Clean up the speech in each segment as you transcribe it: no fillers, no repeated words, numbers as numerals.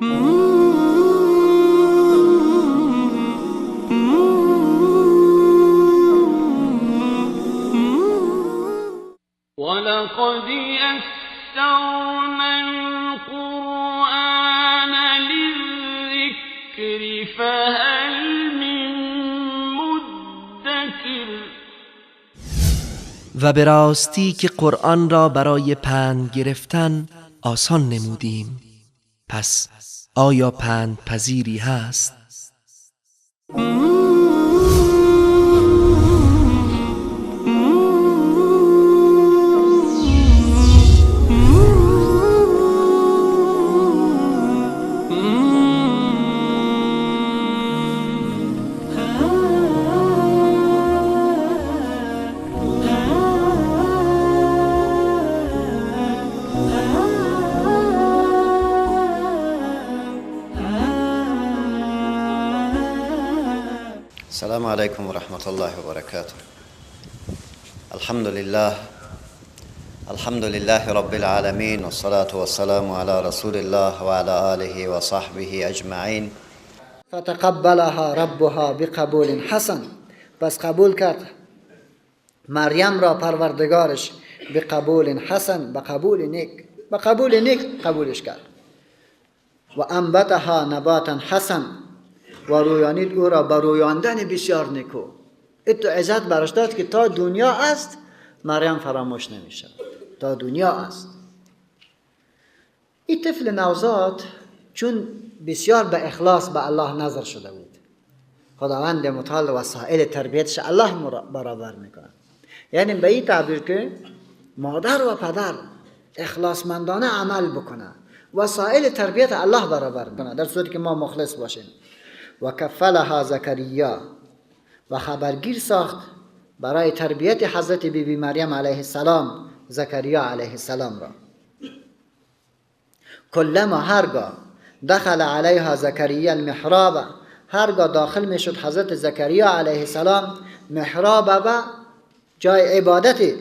ولقد يسرنا القرآن للذكر فهل من مدکر. و به راستی که قرآن را برای پند گرفتن آسان نمودیم، پس آیا پند پذیری هست؟ السلام عليكم ورحمة الله وبركاته. الحمد لله رب العالمين، والصلاة والسلام على رسول الله وعلى آله وصحبه أجمعين. فتقبلها ربها بقبول حسن، پس قبول کرد مریم را پروردگارش به قبول حسن، به قبول نیک قبولش کرد. و انبتها نباتا حسن، و رویانید او را به رویاندن بسیار نیکو. این تو عزت برش داد که تا دنیا است مریم فراموش نمیشه، تا دنیا است. این طفل نوزاد چون بسیار به اخلاص به الله نظر شده بود، خداوند متعال وسایل تربیتش الله برابر میکنه. یعنی به این تعبیر که مادر و پدر اخلاصمندانه عمل بکنه، وسایل تربیت الله برابر کنه، در صورتی که ما مخلص باشیم. و کفلها زکریا، و خبرگیر ساخت برای تربیت حضرت بیبی مریم علیه السلام زکریا علیه السلام را. کلما هرگاه دخل علیها زکریا المحراب، هرگاه داخل می شد حضرت زکریا علیه السلام محراب و جای عبادت،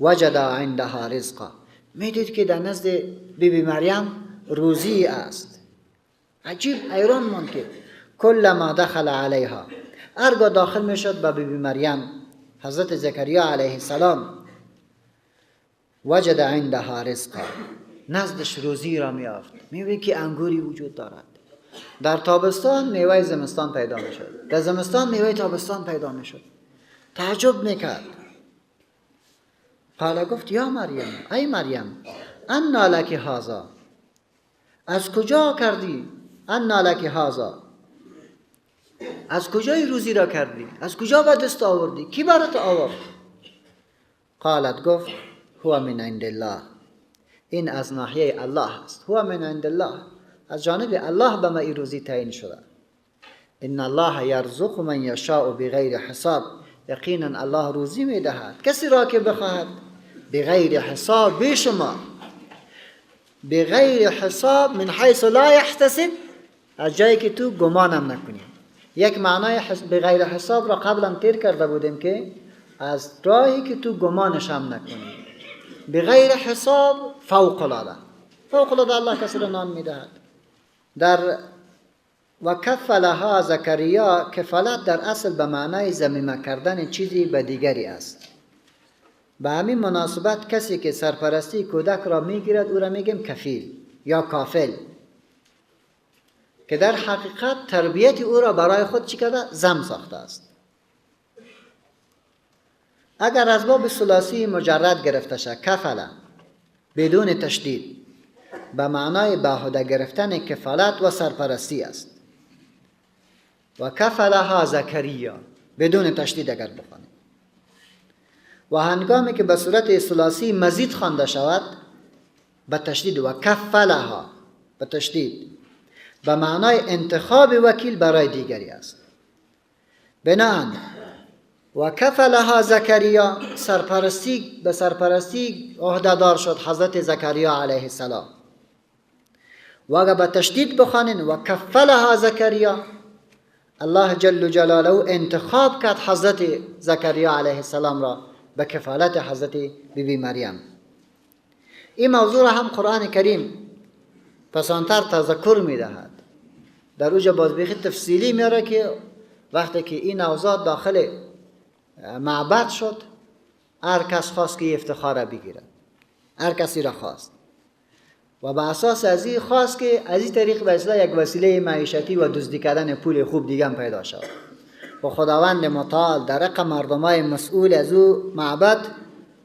وجد عندها رزقا، می دید که در نزد بیبی مریم روزی است. عجیب حیران ماند که کلما دخل علیها، هرگاه داخل می شد به بیبی مریم حضرت زکریا علیه السلام، وجد عندها رزقا، نزدش روزی را می یافت. می بینید که انگوری وجود دارد. در تابستان میوه زمستان پیدا می شد، در زمستان میوه تابستان پیدا می شد. تعجب می کرد. قال، گفت یا مریم، ای مریم، انا لک هذا، از کجا کردی؟ انا لک هذا، از کجای روزی را کردی؟ از کجا به دست آوردی؟ کی برات آورد؟ قالت، گفت هو من عند الله، این از ناحیه الله است. هو من عند الله، از جانب الله به ما این روزی تعیین شده. ان الله یرزق من یشاء بغیر حساب، یقینا الله روزی میدهد کسی را که بخواهد بغیر حساب، بی شما، بغیر حساب من حیث لا یحتسب، از جایی که تو گمانم نکنی. یک معنای بغیر حساب را قبلا تیر کرده بودیم که از راهی که تو گمانش هم نکنی. بغیر حساب فوق العاده الله کسی را نام میدهد. در و کفلها زکریا، کفالت در اصل به معنای ضمیمه کردن چیزی به دیگری است. به همین مناسبت کسی که سرپرستی کودک را میگیرد او را میگیم کفیل یا کافل، که در حقیقت تربیت او را برای خود چی کرده؟ ضم ساخته است. اگر از باب ثلاثی مجرد گرفته شد، کفله بدون تشدید، به معنای به عهده گرفتن کفالت و سرپرستی است. و کفلها زکریا بدون تشدید اگر بخوانیم. و هنگامی که به صورت ثلاثی مزید خوانده شود به تشدید، و کفلها به تشدید، به معنای انتخاب وکیل برای دیگری است. بنابراین و کفلها زکریا، سرپرستی به سرپرستی عهده‌دار شد حضرت زکریا علیه السلام. و اگر به تشدید بخوانین و کفلها زکریا، الله جل جلاله انتخاب کرد حضرت زکریا علیه السلام را به کفالت حضرت بیبی مریم. این موضوع را هم قرآن کریم پسانتر تذکر میدهد. در اوجا بازبیخی تفصیلی میاره که وقتی که این نوزاد داخل معبد شد، هر کس خواست که افتخار بگیرد، هر کسی را خواست و به اساس از این خواست که از این طریق به اصلاح یک وسیله معیشتی و دزدی کردن پول خوب دیگه هم پیدا شد و خداوند متعال در حق مردمای مسئول از او معبد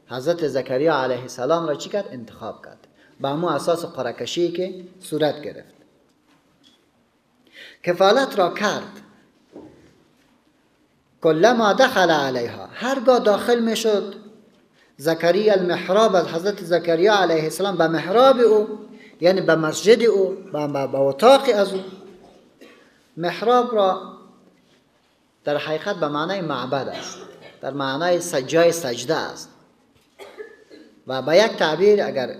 حضرت زکریا علیه السلام را چی کرد؟ انتخاب کرد. به همون اساس قرعه کشی که صورت گرفت، کفالت را کرد. کلما دخل علیها، هرگاه داخل می شد زکریا المحراب، از حضرت زکریا علیه السلام به محراب او، یعنی به مسجد او، به اتاق از او. محراب را در حقیقت به معنای معبد است، در معنای جای سجده است و به یک تعبیر اگر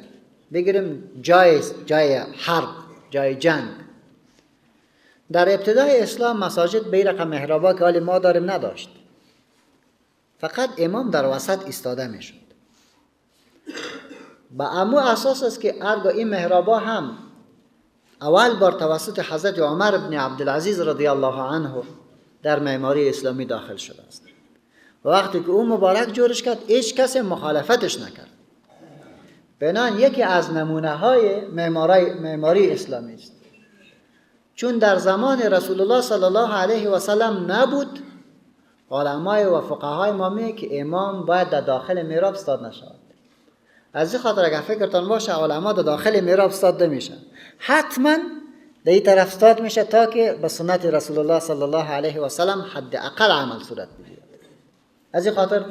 بگیریم جای حرب، جای جنگ. در ابتدای اسلام مساجد به رقم محرابا که حال ما داریم نداشت، فقط امام در وسط ایستاده می شد. با امو اساس است که هرگاه این محرابا هم اول بار توسط حضرت عمر بن عبدالعزیز رضی الله عنه در معماری اسلامی داخل شده است و وقتی که اون مبارک جورش کرد هیچ کسی مخالفتش نکرد. بنان یکی از نمونه های معماری اسلامی است. چون در زمان رسول الله صلی الله علیه و سلم نبود، علمای و فقهای ما میگه که امام باید در داخل محراب استاد نشود. از این خاطر اگر فکرتان باشه علما در داخل محراب استاد نمیشن، حتما در این طرف استاد میشه تا که به سنت رسول الله صلی الله علیه و سلم حداقل عمل صورت بگیرد. از این خاطر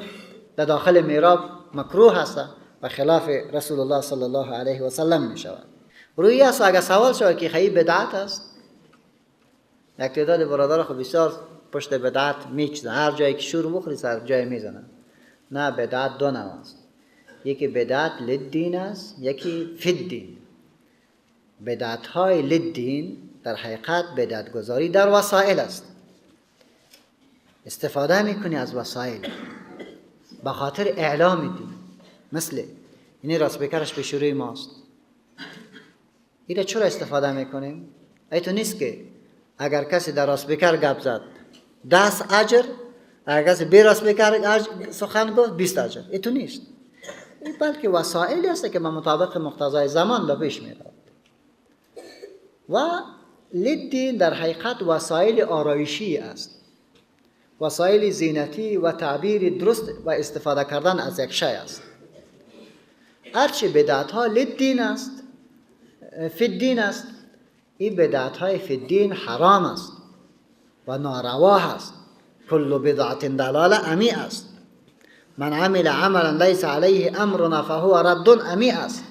در داخل محراب مکروه هست و خلاف رسول الله صلی الله علیه و سلم میشود. روی است اگر سوال شود که خیلی بدعت است، یک تعداد برادر خود بسیار پشت بدعت میچزن، هر جایی که شور مخری سر جای میزنن. نه، بدعت دو نوع است. یکی بدعت للدین است، یکی فی الدین. بدعت های للدین در حقیقت بدعت گذاری در وسایل است. استفاده میکنی از وسایل به خاطر اعلام دین، مثل اینی راست بکرش به شروع ماست. اینه چرا استفاده میکنیم؟ ایتو نیست که اگر کسی در راست بکر گپ زد 10 اجر، اگر کسی بی راست بکر سخن گفت 20 اجر. ایتو نیست، بلکه وسایلی است که به مطابق مقتضای زمان به پیش میرود. و للدین در حقیقت وسایل آرایشی است، وسایل زینتی و تعبیر درست و استفاده کردن از یک شی است. هرچی بدعت ها للدین است، فی الدین است، این بدعت های فی الدین حرام است و ناروا است. کل بدعت دلاله امی است. من عمل عملا لیس علیه امرنا فهو رد امی است.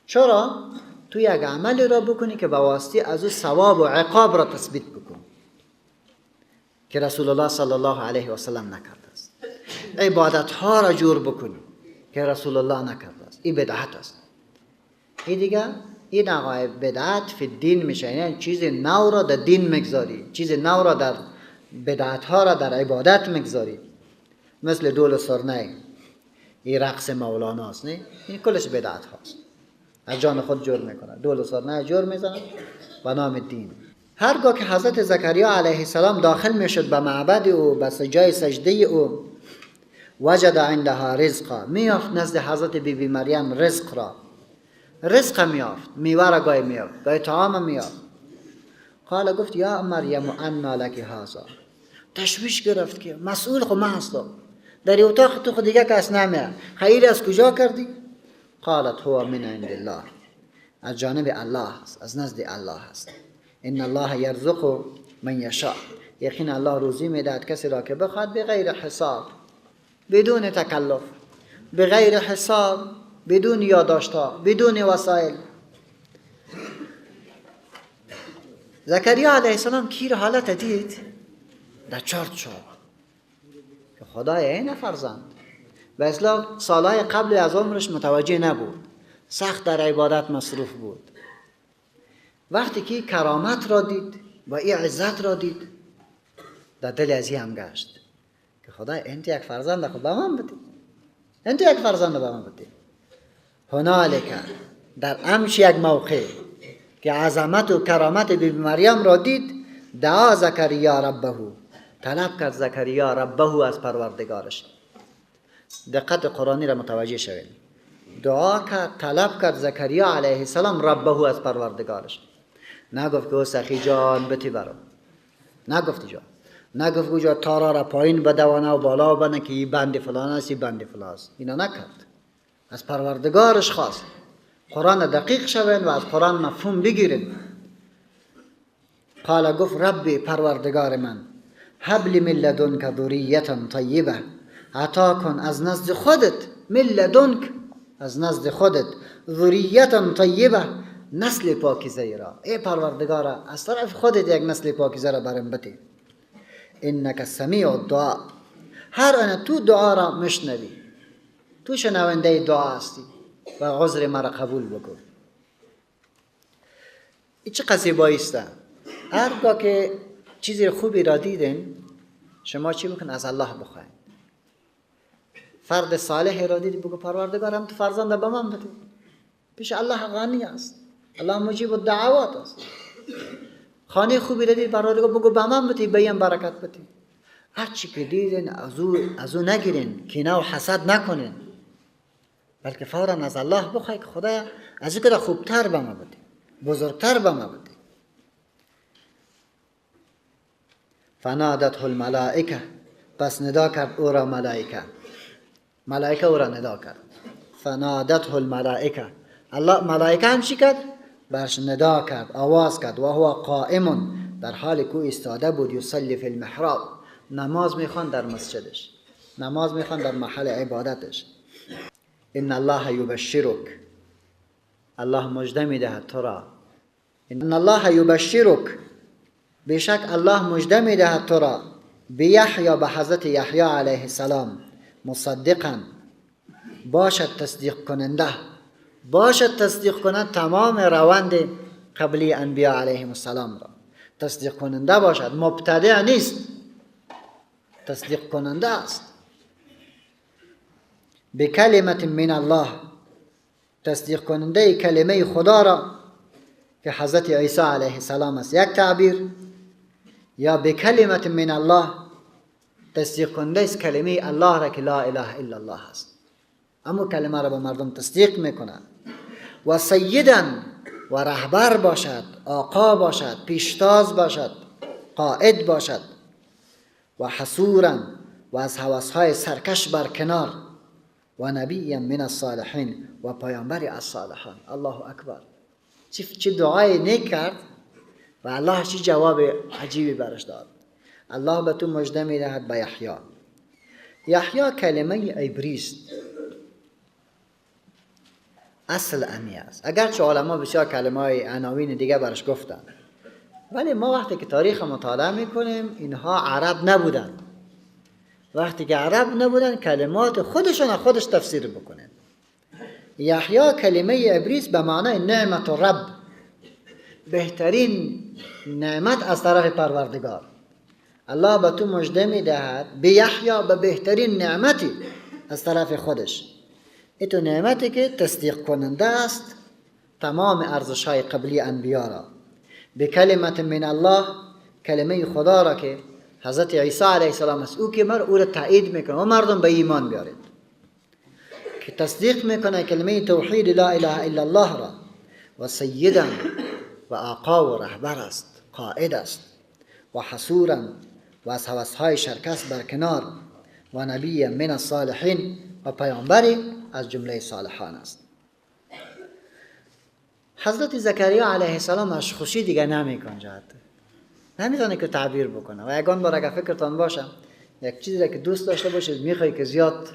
چرا؟ تو یک عملی را بکنی که به واسطه از او ثواب و عقاب را تثبیت بکن که رسول الله صلی الله علیه و سلم نکرده است. عبادت ها را جور بکنی که رسول الله نکرده است. این بدعت است. این دیگه این آقای بدعت فی الدین میشه، یعنی چیز نو را در دین مگذاری، چیز نو را در بدعت ها را در عبادت مگذاری. مثل دول و سرنه، این رقص مولاناست، نه؟ این کلش بدعت هاست. از جان خود جور میکنه، دول و سرنه جور میزنه به نام دین. هرگاه که حضرت زکریا علیه السلام داخل میشد به معبد او، به جای سجده او، وجد عندها رزقا، میافت نزد حضرت بیبی مریم رزق را. رزق میافت، میوه را گاهی میافت، گاهی طعام میافت. قال گفت یا مریم انا لک هذا، تشویش گرفت که مسئول خود من هستم، در اتاق تو خود دیگه کس نمیاد، خیلی از کجا کردی؟ قالت هو من عند الله، از جانب الله است، از نزد الله است. ان الله یرزق من یشاء، یقینا الله روزی میدهد کسی را که بخواد بغیر حساب، بدون تکلف، بغیر حساب، بدون یادداشت‌ها، بدون وسایل. زکریا علیه السلام کی حالت دید؟ در چارت شد که خدای این فرزند و اصلا سالهای قبل از عمرش متوجه نبود، سخت در عبادت مصروف بود. وقتی که کرامت را دید و این عزت را دید، در دل از هم گشت که خدای انت یک فرزند خود به من بده، انت یک فرزند به من بده. هنالک، در امش یک موقع، که عظمت و کرامت بیبی مریم را دید، دعا زکریا ربه، طلب کرد زکریا ربه از پروردگارش. دقت قرآنی را متوجه شوید. دعا کرد، طلب کرد زکریا علیه السلام ربه از پروردگارش. نگفت که او سخی جان بتی برام، نگفت جان، نگفت کجا تارا را پایین بدوانه و بالا بنه که این بند فلان است، این بند فلان است. اینا نکرد، از پروردگارش خواست. قرآن دقیق شوین و از قرآن مفهوم بگیرین. قال گفت ربی پروردگار من، هب لی من لدنک ذریة طیبه، عطا کن از نزد خودت، من لدنک از نزد خودت، ذریة طیبه نسل پاکیزه را. ای پروردگارا از طرف خودت یک نسل پاکیزه را برم بده. انک سمیع الدعا، هر آن تو دعا را مشنوی، تو شنونده دعا هستی و عذر مرا قبول بکن. این چه قصه بایسته؟ هرگاه که چیزی خوبی را دیدین شما چی بکن؟ از الله بخواین. فرد صالح را دیدی بگو پروردگارم تو فرزند به من بده. پیش الله غنی است، الله مجیب الدعوات است. خانه خوبی را دیدی پروردگار بگو به من بده، بیم برکت بده. هر چی که دیدین از او نگیرین، کینه و حسد نکنین، بلکه فوراً از الله بخوای که خدایا از این که خوبتر به ما بده، بزرگتر به ما بده. فنادته الملائکه، پس ندا کرد او را ملائکه. ملائکه او را ندا کرد. فنادته الملائکه، الله ملائکه هم چی کرد؟ برش ندا کرد، آواز کرد. و هو قائم، در حالی که ایستاده بود، یصلی فی المحراب، نماز میخوان در مسجدش، نماز میخوان در محل عبادتش. ان الله یبشرک، الله مژده میدهد تو را. ان الله یبشرک، بیشک الله مژده میدهد تو را، بیحیی، به حضرت یحیی علیه السلام، مصدقا، باشد تصدیق کننده، باشد تصدیق کننده تمام روند قبلی انبیاء علیهم السلام را تصدیق کننده باشد، مبتدع نیست، تصدیق کننده است. بکلمت من الله، تصدیق کننده کلمه خدا را که حضرت عیسی علیه السلام است یک تعبیر، یا بکلمت من الله تصدیق کننده است کلمه الله را که لا اله الا الله است. اما کلمه را به مردم تصدیق میکنند. و سیدا، و رهبر باشد، آقا باشد، پیشتاز باشد، قائد باشد. و حصورا، و از هوسهای سرکش برکنار. و نبی من الصالحین، و پیامبری از صالحان. الله اکبر. چه دعای نیک کرد و الله چه جواب عجیبی برش داد. الله به تو مژده میدهد به یحیی. یحیی کلمه عبری است، اصل امی است. اگرچه علما بسیار کلمه های عناوین دیگه برش گفتن، ولی ما وقتی که تاریخ مطالعه میکنیم اینها عرب نبودن. وقتی که عرب نبودن کلمات خودشون خودش تفسیر بکنن. یحیی کلمه عبری است به معنای نعمت رب، بهترین نعمت از طرف پروردگار. الله به تو مژده میدهد به یحیی، به بهترین نعمتی از طرف خودش. این تو نعمتی که تصدیق کننده است تمام ارزش‌های قبلی انبیا را. به کلمت من الله، کلمه خدا را که حضرت عیسی علیه السلام است، او که او را تایید میکنه و مردم به ایمان بیارید، که تصدیق میکنه کلمه توحید لا اله الا الله را. و سیدا، و آقا و رهبر است، قائد است. و حصورا، و از هوس‌های شرکس برکنار. و نبی من الصالحین، و پیامبری از جمله صالحان است. حضرت زکریا علیه السلام از خوشی دیگه نمی‌کنجد، نمی‌تونه که تعبیر بکنه. و یگان بار اگه فکرتان باشه یک چیزی که دوست داشته باشید میخوای که زیاد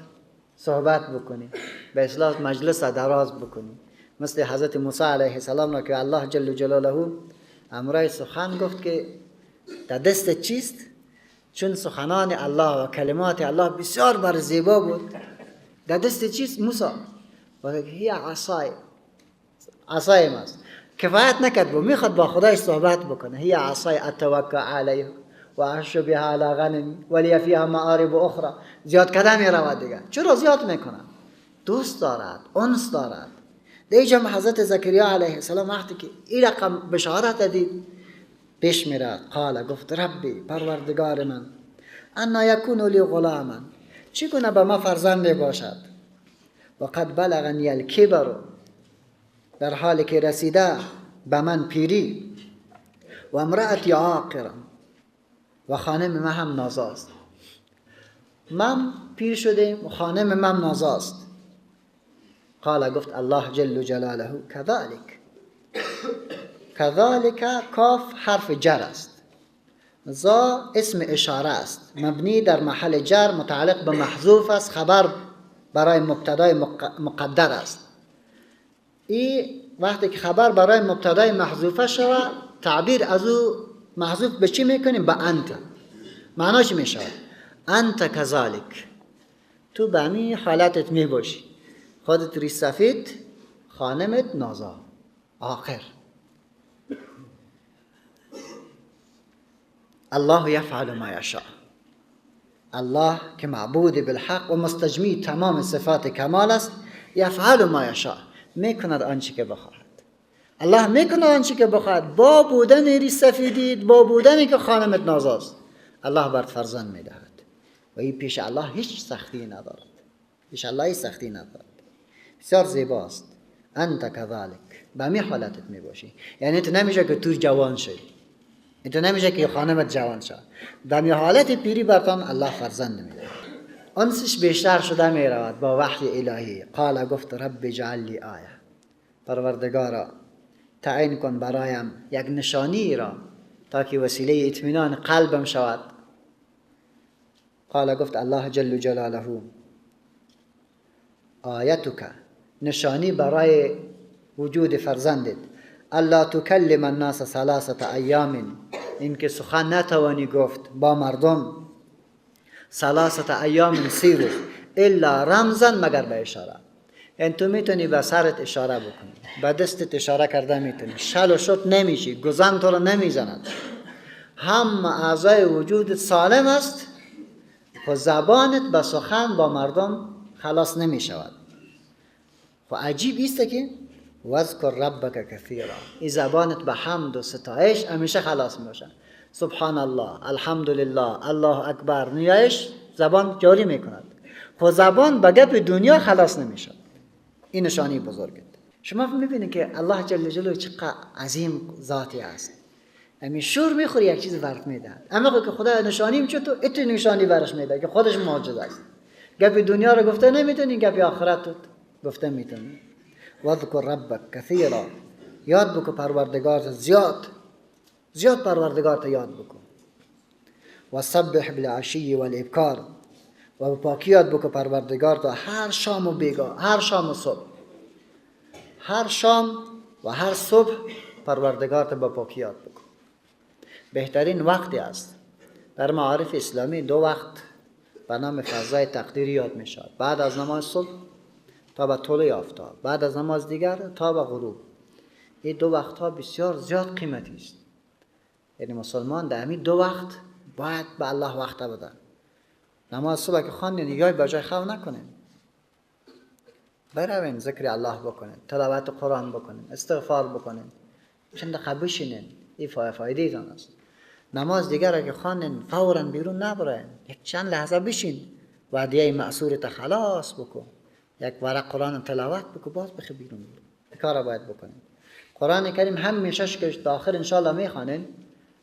صحبت بکنی، به اصطلاح مجلس دراز بکنی، مثل حضرت موسی علیه السلام را که الله جل جلاله امرای سخن گفت که در دست چیست، چون سخنان الله و کلمات الله بسیار بر زیبا بود. در دست چیست موسی؟ و هی عصای ماست. کفایت نکرد و میخواد با خدای صحبت بکنه. هی عصای اتوکا علیه و احش بها علی غنمی ولی فیها معارب اخرى. زیاد کردن میرود دیگه. چرا زیاد میکنه؟ دوست دارد، انس دارد، دیجا حضرت زکریا علیه السلام وقتی که این رقم بشارت دید پیش میرد، قال گفت ربی پروردگار من انا یکون لی غلاما، چگونه به ما فرزند باشد، و قد بلغنی الکبر، در حالی که رسیده به من پیری، و امرأتی عاقر، و خانم من هم نازاست. من پیر شده و خانم من نازاست. قال گفت الله جل جلاله کذالک، کذالک کاف حرف جر است، زا اسم اشاره است مبنی در محل جر متعلق به محذوف است، خبر برای مبتدای مقدر است. این وقتی که خبر برای مبتدای محذوفه شود تعبیر از او محذوف به چی میکنیم؟ به انت. معناش میشه انت کذالک، تو به همین حالتت میباشی، خودت ریش سفید، خانمت نازا آخر. الله یفعل ما یشاء، الله که معبود بالحق و مستجمی تمام صفات کمال است، یفعل ما یشاء، میکند آنچه که بخواهد. الله میکند آنچه که بخواهد، با بودن ریش سفیدید، با بودنی که خانمت نازاست، الله برات فرزند میدهد و این پیش الله هیچ سختی ندارد، پیش الله هیچ سختی ندارد. بسیار زیباست. انت کذالک، به همین حالتت میباشی، یعنی تو نمیشه که تو جوان شی، تو نمیشه که خانمت جوان شد، در همین حالت پیری برتان الله فرزند میده. انسش بیشتر شده میرود با وحی الهی. قال گفت رب جعل لی آیه، پروردگارا تعیین کن برایم یک نشانی را تا که وسیله اطمینان قلبم شود. قال گفت الله جل جلاله آیتک، نشانی برای وجود فرزندت، الا تکلم الناس ثلاثه ایام، اینکه سخن نتوانی گفت با مردم ثلاثه ایام، 3 روز، الا رمزا، مگر به اشاره. یعنی تو میتونی به سرت اشاره بکنی، به دستت اشاره کرده میتونی، شل و شط نمیشی، گزن تو رو نمیزند، هم اعضای وجودت سالم است و زبانت به سخن با مردم خلاص نمیشود. و عجیب است که واذکر ربک کثیرا، این زبانت به حمد و ستایش همیشه خلاص میشه. سبحان الله، الحمدلله، الله اکبر، نیایش زبان جاری میکند. خود زبان به گپ دنیا خلاص نمیشه. این نشانی بزرگه. شما میبینید که الله جل جلاله چقدر عظیم ذاتی است. همین شور میخوری یک چیز ورد میده، اما که خدا نشانی میشه تو ات نشانی برش میده که خودش معجزه است. گپ دنیا رو گفته نمیتونی، گپ آخرت گفته میتونی. واذکر ربک کثیرا، یاد بکن پروردگار زیاد، زیاد پروردگار تا یاد بکن. و سبح بالعشی والابکار، و پاکی یاد بکن پروردگار تا هر شام و بیگاه، هر شام و صبح، هر شام و هر صبح پروردگار تا با پاکی یاد بکن. بهترین وقتی است در معارف اسلامی، 2 وقت به نام فضای تقدیری یاد می شود، بعد از نماز صبح تا به طلوع آفتاب، بعد از نماز دیگر تا به غروب. این 2 وقت ها بسیار زیاد قیمتی است. یعنی مسلمان در همین 2 وقت باید به الله وقت بده. نماز صبح که خواندین یا به جای خواب نکنین، بروین ذکر الله بکنین، تلاوت قرآن بکنین، استغفار بکنین، چند دقیقه بشینین، این فایده ایتان است. نماز دیگر که خواندین فوراً بیرون نبرین، یک چند لحظه بشین، وعده معصور تا خلاص بکن، یک ورق قرآن تلاوت بکن، باز بخی بیرون. کار باید بکنین. قرآن کریم همیشه که تا آخر انشاءالله میخوانین،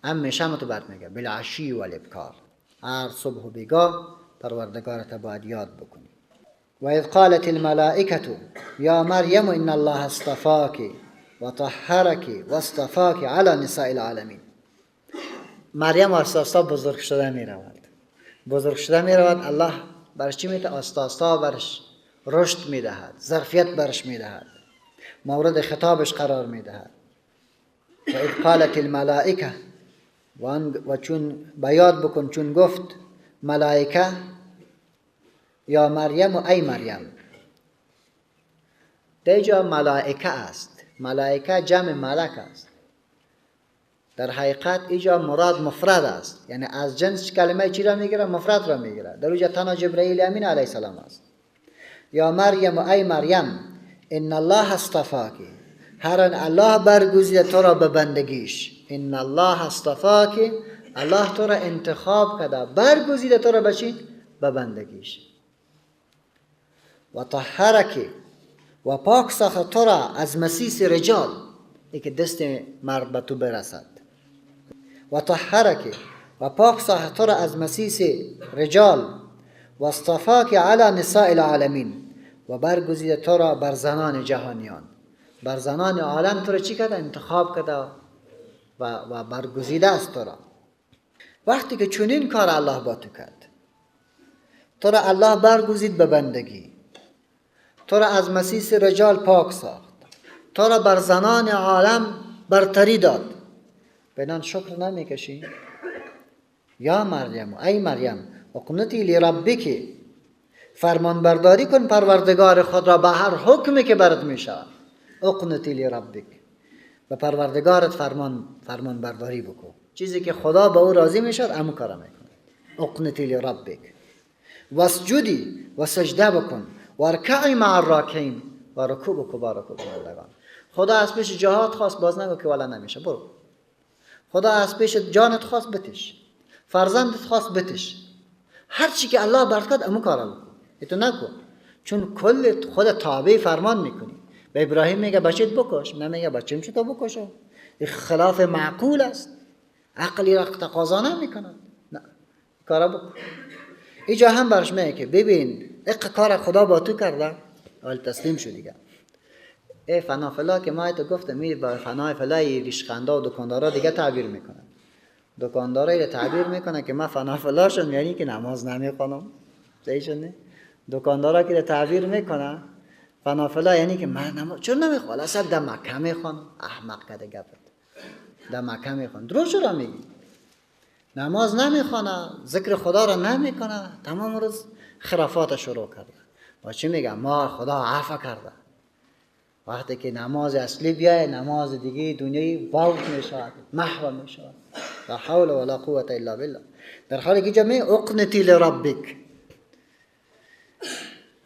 همیشه متبرد میگه بالعشی والابکار، هر صبح و بیگاه پروردگارت باید یاد بکنی. و اذ قالت الملائکه یا مریم ان الله اصطفاک و طهرک و اصطفاک علی نساء العالمین. مریم آستا بزرگ شده میرود، بزرگ شده میرود، الله برش چی میده؟ آستا برش رشد میدهد، ظرفیت برش میدهد، مورد خطابش قرار میدهد. و اذ قالت الملائکه، و چون بیاد بکن چون گفت ملائکه یا مریم و ای مریم. دیجا ملائکه است، ملائکه جمع ملک است، در حقیقت اینجا مراد مفرد است، یعنی از جنس کلمه چی را میگیره؟ مفرد را میگیره. در اینجا تنها جبرئیل امین علیه السلام است. یا مریم و ای مریم ان الله اصطفاکی، هر آن الله برگزیده تو را به بندگیش. ان الله اصطفاکی، الله تو را انتخاب کرده، برگزیده تو را به چی؟ به بندگیش. و طهرکی، و پاک ساخت تو را از مسیس رجال، ای که دست مرد به تو برسد. و طهرکی، و پاک ساخت تو را از مسیس رجال. و اصطفاک علی نساء العالمین، و برگزیده تو را بر زنان جهانیان. بر زنان عالم تو را چی کرده؟ انتخاب کرده و برگزیده است تو را. وقتی که چنین کار الله با تو کرد، تو را الله برگزید به بندگی، تو را از مسیس رجال پاک ساخت، تو را بر زنان عالم برتری داد، بدان شکر نمیکشی؟ یا مریم، ای مریم، اقنتی لربک، فرمان برداری کن پروردگار خود را به هر حکمی که برات میشه. اقنتی لربک، به پروردگارت فرمان برداری بکن، چیزی که خدا به او راضی میشد همون کارا میکنه. اقنتی لربک واسجدی، و سجده بکن، و ارکعی مع الراکعین، و رکوع بکن با رکوع کنندگان. خدا از پیش جهاد خواست، باز نگو که والا نمیشه، برو. خدا از پیش جانت خواست، بتش. فرزندت خواست، بتش. هر چی که الله برات کرد همون کارا بکن، تو نکن، چون کل خود تابع فرمان میکنی. به ابراهیم میگه بچت بکش، نمیگه بچم چطور بکشه، این خلاف معقول است، عقلی را تقاضا نمیکنه. نه، کارا بکن. اینجا هم برش میگه که ببین اق کار خدا با تو کرده، اول تسلیم شو دیگه. ای فنا فلا که ما تو گفتم می با فنا فلای ریشخندا و دکاندارا دیگه تعبیر میکنن. دکاندارا رو تعبیر میکنه که من فنا فلا شدم، یعنی که نماز نمیخونم. صحیح شده؟ دکاندارا که تعبیر میکنه فنا فلا یعنی که من نماز چون نمیخونم، اصلا در مکه میخونم. احمق کده گفت در مکه میخونم، درست چرا میگی؟ نماز نمیخونه، ذکر خدا را نمیکنه، تمام روز خرافات شروع کرده. با چی میگم؟ ما خدا عفو کرده. وقتی که نماز اصلی بیای، نماز دیگه دنیای واقع میشود، محو میشود. لا حول ولا قوة الا بالله. در حالی که جمعی اقنتی لربک،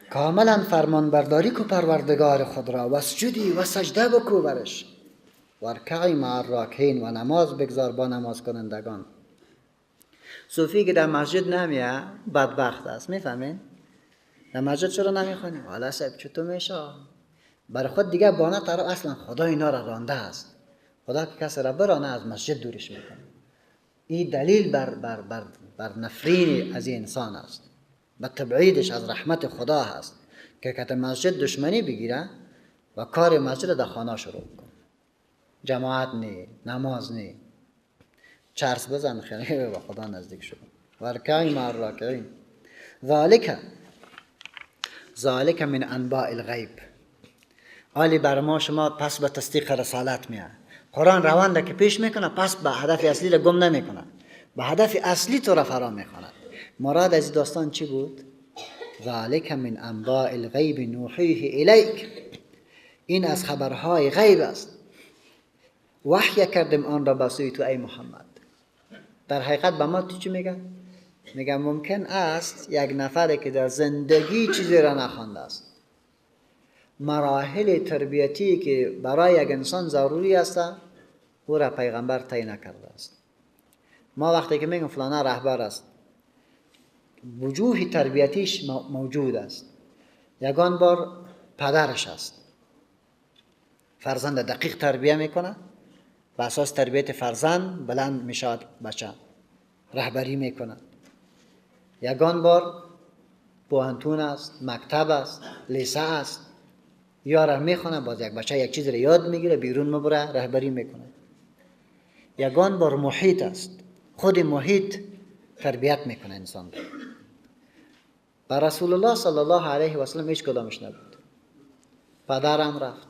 کاملا فرمان برداری کو پروردگار خود را، واسجدی و سجده بکو برش، و ارکعی مع الراکعین، و نماز بگذار با نماز کنندگان. صوفی که در مسجد نمیه بدبخت است، میفهمین؟ در مسجد چرا نمیخونی؟ والا صاحب چطور میشه؟ برای خود دیگه بانه طرف اصلا خدا اینا را رانده است. خدا که کسی را برانه از مسجد دورش میکنه. این دلیل بر نفرین از این انسان است، به تبعیدش از رحمت خدا هست که کت مسجد دشمنی بگیره و کار مسجد در خانه شروع کنه. جماعت نی، نماز نی، چرس بزن خیلی به خدا نزدیک شد. و ارکعی مع الراکعین، ذالک من انباء الغیب. حالی بر ما شما پس به تصدیق رسالت میاد. قرآن روانده که پیش میکنه، پس به هدف اصلی را گم نمیکنه، به هدف اصلی تو را فرا میخواند. مراد از داستان چی بود؟ ذالک من انباء الغیب نوحیه الیک، این از خبرهای غیب است، وحی کردم آن را به سوی تو ای محمد. در حقیقت به ما چی میگه؟ میگه ممکن است یک نفری که در زندگی چیزی را نخوانده است، مراحل تربیتی که برای یک انسان ضروری است او را پیغمبر تعیین نکرده است. ما وقتی که میگم فلانه رهبر است، وجوه تربیتیش موجود است. یگان بار پدرش است، فرزند دقیق تربیه میکنه، به اساس تربیت فرزند بلند میشود بچه، رهبری میکنه. یگان بار پوهنتون است، مکتب است، لیسه است، یارا میخونه، باز یک بچه یک چیز رو یاد میگیره، بیرون میبره، رهبری میکنه. یگان بار محیط است، خود محیط تربیت میکنه انسان. بر رسول الله صلی الله علیه و سلم هیچ کدامش نبود. پدرم رفت،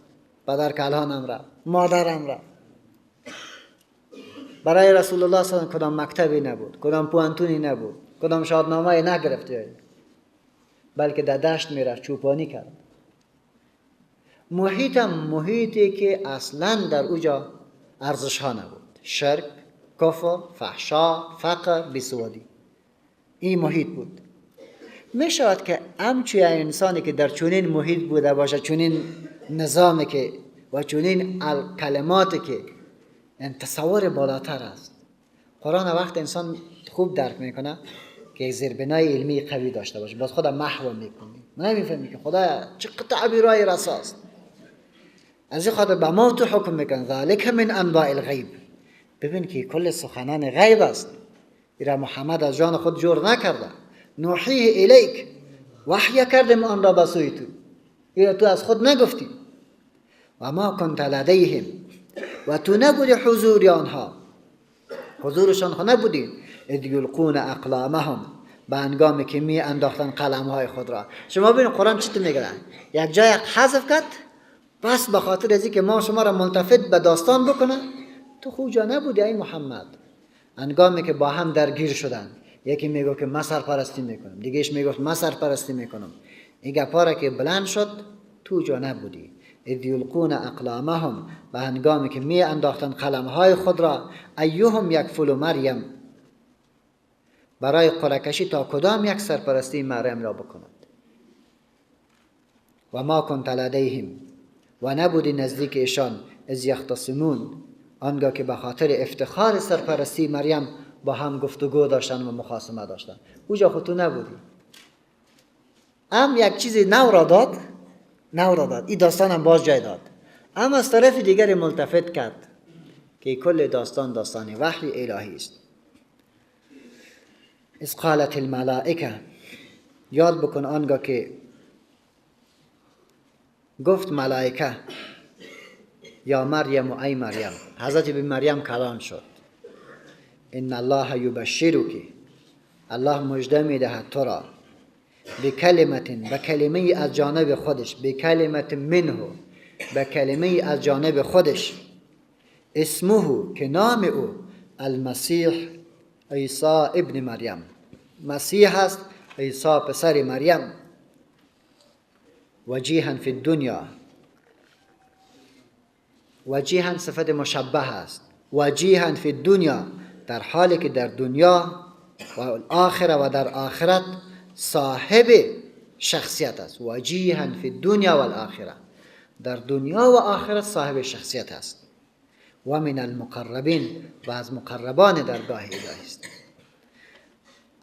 پدر کلانم رفت، مادرم رفت. برای رسول الله صلی الله علیه و کدام مکتبی نبود، کدام پوهنتونی نبود، کدام شادنامه نگرفت، بلکه در دشت میرفت چوپانی کرد. محیطم محیطی که اصلا در اوجا ارزش ها نبود، شرک، کفر، فحشا، فقر، بیسوادی. این محیط بود. می شود که همچون انسانی که در چنین محیط بوده باشه، چنین نظامی که و چنین کلماتی که این تصور بالاتر است. قرآن وقت انسان خوب درک میکنه که زیربنای علمی قوی داشته باشه، باز خودم محو میکنی، نمیفهمی که خدا چه تعبیرای رساست. از این خاطر به ما تو حکم میکن ذالک من انباء الغیب. ببین که کل سخنان غیب است، ایرا محمد از جان خود جور نکرده. نوحیه الیک، وحی کردم آن را بسوی تو، ایرا تو از خود نگفتی. و ما کنت لدیهم، و تو نبودی حضور آنها، حضورشان ها نبودی. اذ یلقون اقلامهم، به هنگامی که می انداختن قلمهای خود را. شما ببینید قرآن چی میگه؟ یک جای حذف کرد بس به خاطر ازی که ما شما را ملتفت به داستان بکنه. تو خوجا نبودی ای محمد. هنگامی که با هم درگیر شدن، یکی میگه که من سرپرستی میکنم، دیگهش میگه من سرپرستی میکنم، این گپا که بلند شد تو جا نبودی. اذ یلقون اقلامهم، به هنگامی که می انداختن قلمهای خود را. ایهم یکفل مریم، برای قرعه کشی تا کدام یک سرپرستی مریم را بکند. و ما کنت لدیهم، و نبودی نزدیک ایشان. از یختصمون، آنگاه که به خاطر افتخار سرپرستی مریم با هم گفتگو داشتن و مخاصمه داشتن. اوجا خود تو نبودی. یک چیزی نو را داد، این داستان هم باز جای داد، اما از طرف دیگر ملتفت کرد که کل داستان وحی الهی است. اذ قالت الملائکه، یاد بکن آنگاه که گفت ملائکه یا مریم و ای مریم، حضرت بی مریم کلام شد. ان الله یبشرک، الله مژده میدهد تو را. بکلمت، به کلمه از جانب خودش، بکلمت منه، به کلمه از جانب خودش. اسمه، که نام او، المسیح عیسی ابن مریم، مسیح است عیسی پسر مریم. وجیها فی الدنیا، وجیها صفت مشبه است. وجیها فی الدنیا، در حالی که در دنیا و الاخره و در آخرت صاحب شخصیت است. وجیها فی الدنیا و الاخره، در دنیا و آخرت صاحب شخصیت است. و من المقربین، و از مقربان درگاه الهی است.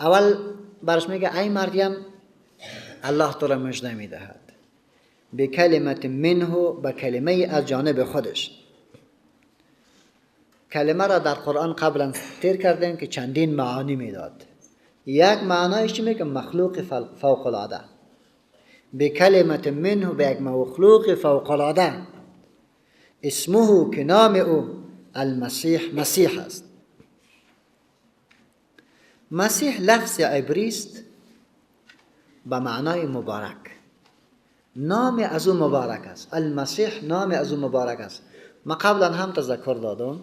اول برش میگه ای مریم الله تو را مژده میدهد. به کلمت منه، به کلمه از جانب خودش. کلمه را در قرآن قبلا تیر کردیم که چندین معانی میداد. یک معنایش چی میگه؟ مخلوق فوق العاده. به کلمت منه، به یک مخلوق فوق العاده. اسمه، که نام او، المسیح، مسیح است. مسیح لفظ عبری است به معنای مبارک. نام از او مبارک است. المسیح نام از او مبارک است. ما قبلا هم تذکر دادم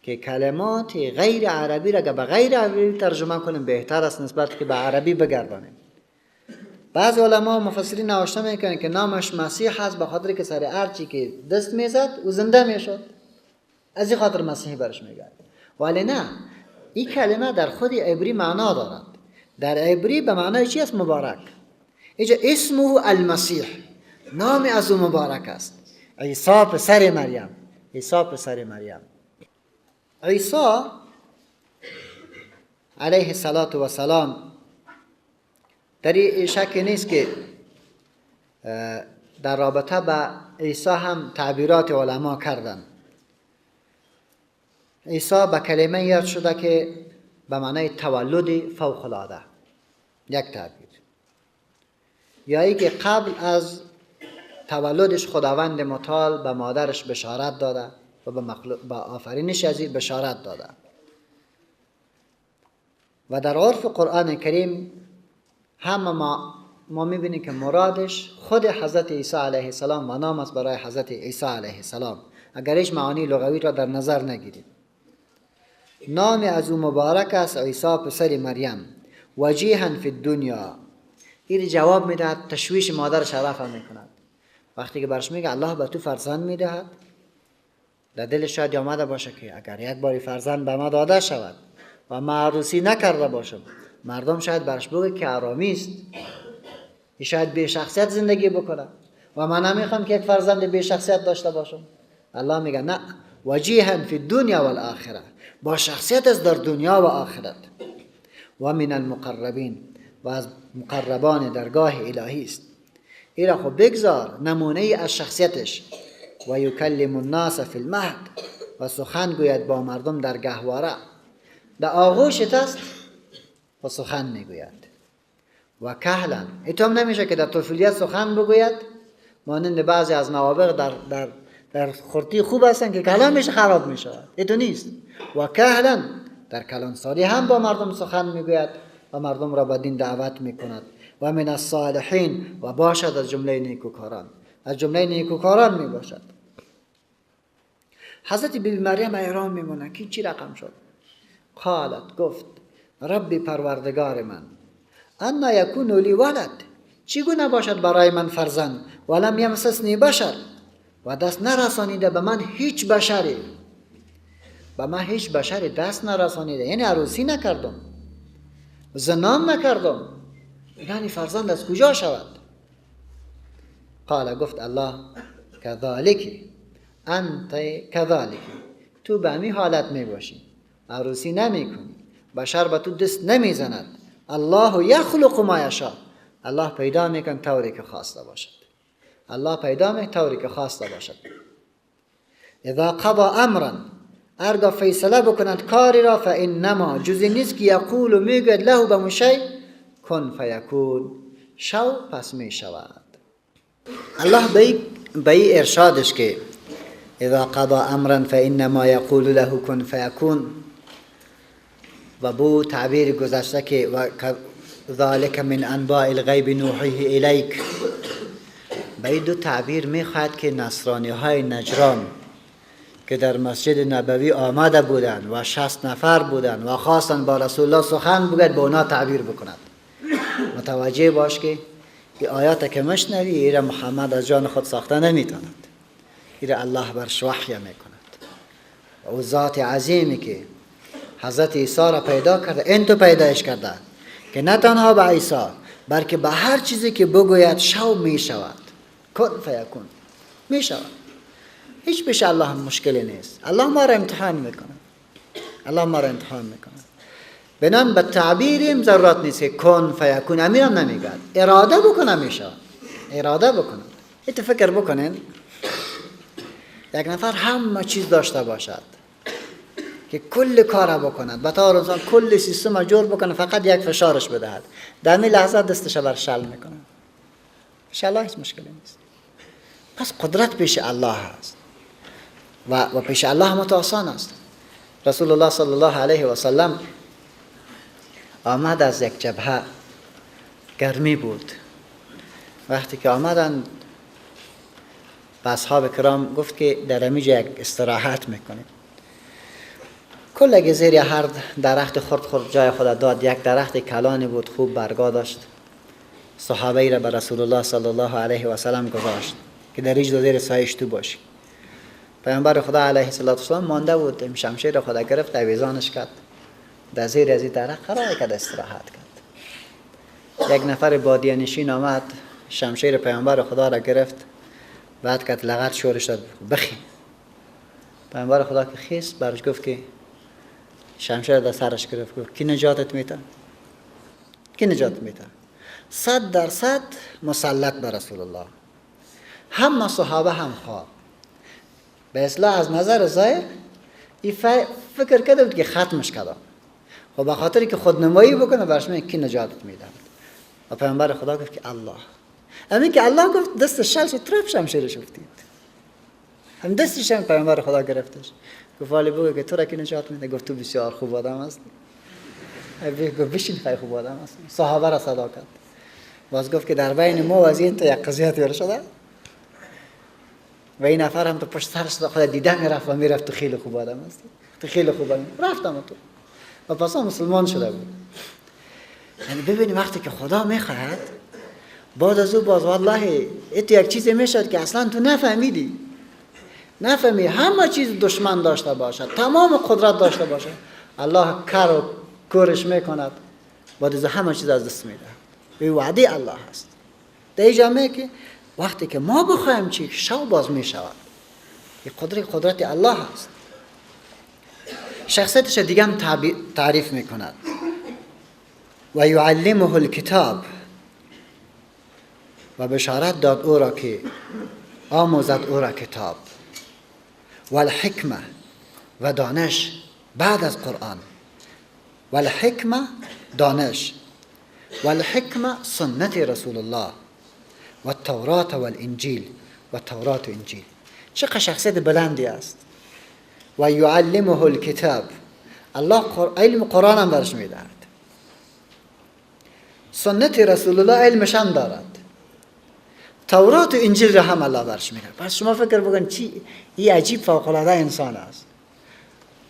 که کلمات غیر عربی را به غیر عربی ترجمه کنیم بهتر است نسبت که به عربی بگردانیم. بعض علما و مفسرین نوشته میکنن که نامش مسیح است به خاطر که سر هرچی که دست میزد او زنده میشد، از این خاطر مسیحی برش میگن. ولی نه، این کلمه در خود عبری معنا دارد. در عبری به معنای چی است؟ مبارک. اینجا اسمه المسیح، نام از او مبارک است. عیسی پسر مریم، عیسی پسر مریم. عیسی علیه السلام در این شک نیست که در رابطه با عیسی هم تعبیرات علما کردن. عیسی به کلمه یاد شده که به معنای تولد فوق العاده، یک تعبیر. یا ای که قبل از تولدش خداوند متعال به مادرش بشارت داده و به آفرینش از این بشارت داده. و در عرف قرآن کریم همه ما میبینیم که مرادش خود حضرت عیسی علیه السلام و نام است برای حضرت عیسی علیه السلام، اگر هیچ معانی لغوی را در نظر نگیریم. نام از او مبارک است عیسی پسر مریم. وجیها فی الدنیا، این جواب میدهد تشویش مادرش رفع میکند. وقتی که برش میگه الله به تو فرزند میدهد، در دل شاید آمده باشه که اگر یک باری فرزند به ما داده شود و ما عروسی نکرده باشم، مردم شاید برش بگه که آرامی است، شاید به شخصیت زندگی بکنه. و من نمیخوام که یک فرزند بی شخصیت داشته باشم. الله میگه نه، وجیها فی الدنیا و الاخره، با شخصیت است در دنیا و آخرت. و من المقربین، و از مقربان درگاه الهی است. این را خب بگذار نمونه از شخصیتش. و یکلم الناس فی المهد، و سخن گوید با مردم در گهواره. در آغوشت است و سخن میگوید. و کهلا، ایتام نمیشه که در طفولیت سخن بگوید. مانند بعضی از نوابغ در خورتی خوب هستن که کلام میشه خراب میشه، ایتو نیست. و کهلا، در کلانسالی هم با مردم سخن میگوید و مردم را به دین دعوت میکند. و من الصالحین، و باشد از جمله نیکوکاران، از جمله نیکوکاران میباشد. حضرت بیبی مریم حیران میمونه که چی رقم شد. قالت، گفت ربی پروردگار من، انا یکون لی ولد، چگونه باشد برای من فرزند، ولم یمسسنی بشر، و دست نرسانیده به من هیچ بشری. به من هیچ بشری دست نرسانیده، یعنی عروسی نکردم، زنام نکردم، یعنی فرزند از کجا شود؟ قال، گفت الله کذالک انت کذالک، تو به همین حالت می باشی، عروسی نمی کنی، بشر به تو دست نمی زند. الله یخلق ما یشاء، الله پیدا میکن طوری که خواسته باشد. الله پیدا میکن طوری که خواسته باشد. اذا قضا امرا، هرگاه فیصله بکند کاری را، فانما، جزی نیست که یقول و میگوید له به شیء کن فیکون، شو پس می شود. الله به این ارشادش که اذا قضا امرا فانما یقول له کن فیکون، و بو تعبیر گذشته که و ذالک من انباء الغیب نوحیه الیک، به این دو تعبیر میخواد که نصرانی های نجران که در مسجد نبوی آمده بودند و 60 نفر بودند و خواستند با رسول الله سخن بگوید، با اونا تعبیر بکند. متوجه باش که این آیات که مشنوی، ایره محمد از جان خود ساخته نمیتواند، ایره الله برش وحی میکند. و او ذات عظیمی که حضرت عیسی را پیدا کرده، این تو پیدایش کرده که نه تنها به عیسی بلکه به هر چیزی که بگوید شو می شود، کن فیکون می شود. هیچ پیش الله مشکلی نیست. الله ما را امتحان میکنه، الله ما را امتحان میکنه. بنان به تعبیریم ضرورت نیست که کن فیکون، امیرم نمیگه، اراده بکنه می شود، اراده بکنه. ایت فکر بکنین یک نفر همه چیز داشته باشد که کل کار بکند، به طور انسان کل سیستم جور بکنه، فقط یک فشارش بدهد، در می لحظه دستش بر شل میکنه. پیش الله هیچ مشکلی نیست. پس قدرت پیش الله هست و پیش الله هم آسان است. رسول الله صلی الله علیه و سلم آمد از یک جبهه، گرمی بود. وقتی که آمدن به اصحاب کرام گفت که در همینجا یک استراحت میکنیم. کل زیر هر درخت خرد جای خود داد. یک درخت کلانی بود، خوب برگا داشت. صحابه ای را به رسول الله صلی الله علیه و سلم گذاشت که در اینجا زیر سایش تو باشی. پیامبر خدا علیه السلام مانده بود، شمشیر خود گرفت، اویزانش کرد، در زیر از درخت قرار کرد استراحت کرد. یک نفر بادیه نشین آمد، شمشیر پیامبر خدا را گرفت، بعد کرد لغت شورش داد، بخی. پیامبر خدا که خیست برش گفت که شمشیر در سرش گرفت، گفت کی نجاتت میده؟ کی نجات میده؟ 100% مسلط به رسول الله. هم صحابه هم خواب. به اصلاح از نظر ظاهر این فکر کرده بود که ختمش کردم. خب به خاطری که خودنمایی بکنه برش میگه کی نجاتت میده؟ و پیامبر خدا گفت که الله. همین که الله گفت دست شل شد، طرف شمشیرش افتید. هم دستش هم پیامبر خدا گرفتش. گفت والی بگو که تو را کی نجات میده؟ گفت تو بسیار خوب آدم هستی. گفت بشین خیلی خوب آدم هستی. صحابه را صدا کرد. باز گفت که در بین ما و از این تا یک قضیت بیاره شده و این نفر هم تو پشت سرش خود دیده میرفت و میرفت تو خیلی خوب آدم هستی، تو خیلی خوب آدم رفتم تو و پس هم مسلمان شده بود. یعنی ببینی وقتی که خدا میخواهد بعد از او باز والله ایتو یک چیزی میشد که اصلا تو نفهمیدی، نفهمی همه چیز دشمن داشته باشد، تمام قدرت داشته باشد، الله کار و کورش میکند، بعد از همه چیز از دست میده. به وعده الله هست. در اینجا میگه که وقتی که ما بخوایم چی شو باز می شود. این قدرت الله است. شخصیتش دیگه هم تعریف می کند. و یعلمه الکتاب، و بشارت داد او را که آموزد او را کتاب، و الحکمه، و دانش بعد از قرآن، و الحکمه دانش، و الحکمه سنت رسول الله، و التورات و الانجیل، و تورات و انجیل. چقدر شخصیت بلندی است. و یعلمه الکتاب، الله علم قرآن هم برش میدهد. سنت رسول الله علمش هم دارد. تورات و انجیل را هم الله برش میدهد. پس شما فکر بکن چی این عجیب فوق العاده انسان است.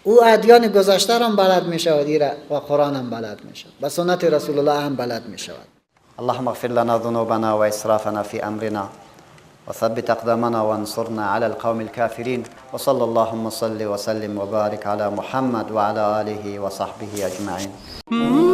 او ادیان گذشته هم بلد میشود و قرآن هم بلد میشود و سنت رسول الله هم بلد میشود. اللهم اغفر لنا ذنوبنا وإسرافنا في أمرنا وثبت أقدامنا وانصرنا على القوم الكافرين وصلى اللهم صل وسلم وبارك على محمد وعلى آله وصحبه أجمعين.